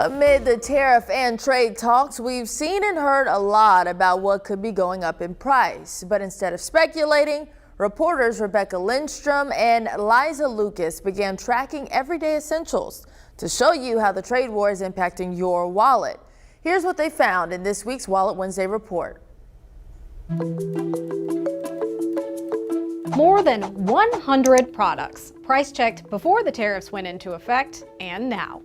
Amid the tariff and trade talks, we've seen and heard a lot about what could be going up in price. But instead of speculating, reporters Rebecca Lindstrom and Liza Lucas began tracking everyday essentials to show you how the trade war is impacting your wallet. Here's what they found in this week's Wallet Wednesday report. More than 100 products price checked before the tariffs went into effect and now.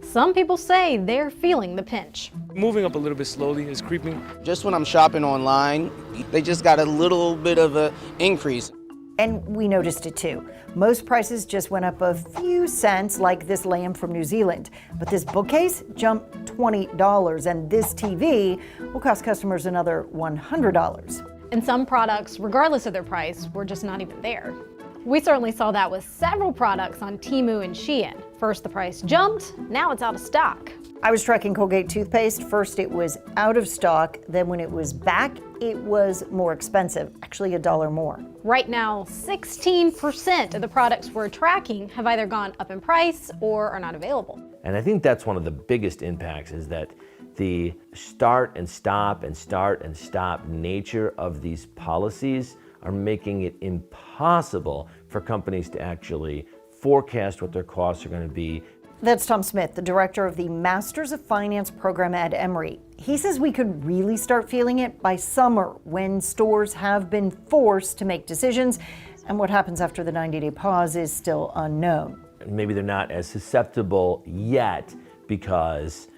Some people say they're feeling the pinch. Moving up a little bit slowly, it's creeping. Just when I'm shopping online, they just got a little bit of an increase. And we noticed it too. Most prices just went up a few cents, like this lamb from New Zealand. But this bookcase jumped $20, and this TV will cost customers another $100. And some products, regardless of their price, were just not even there. We certainly saw that with several products on Temu and Shein. First the price jumped, now it's out of stock. I was tracking Colgate toothpaste. First it was out of stock, then when it was back, it was more expensive, actually $1 more. Right now, 16% of the products we're tracking have either gone up in price or are not available. And I think that's one of the biggest impacts, is that the start and stop and start and stop nature of these policies are making it impossible for companies to actually forecast what their costs are going to be. That's Tom Smith, the director of the Masters of Finance program at Emory. He says we could really start feeling it by summer, when stores have been forced to make decisions, and what happens after the 90-day pause is still unknown. Maybe they're not as susceptible yet because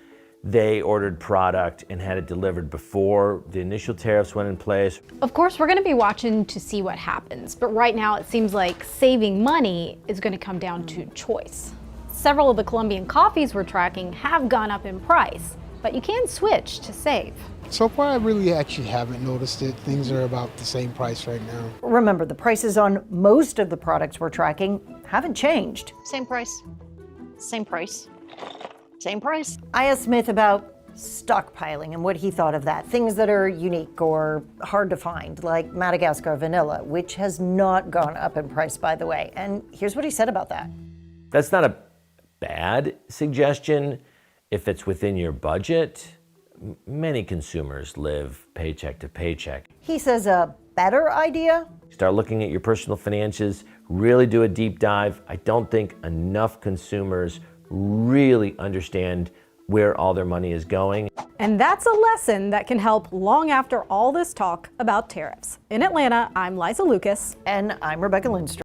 they ordered product and had it delivered before the initial tariffs went in place. Of course, we're going to be watching to see what happens, but right now it seems like saving money is going to come down to choice. Several of the Colombian coffees we're tracking have gone up in price, but you can switch to save. So far, I really actually haven't noticed it. Things are about the same price right now. Remember, the prices on most of the products we're tracking haven't changed. Same price, same price, same price. I asked Smith about stockpiling and what he thought of that. Things that are unique or hard to find, like Madagascar vanilla, which has not gone up in price, by the way. And here's what he said about that. That's not a bad suggestion if it's within your budget. Many consumers live paycheck to paycheck. He says a better idea? Start looking at your personal finances, really do a deep dive. I don't think enough consumers really understand where all their money is going. And that's a lesson that can help long after all this talk about tariffs. In Atlanta, I'm Liza Lucas. And I'm Rebecca Lindstrom.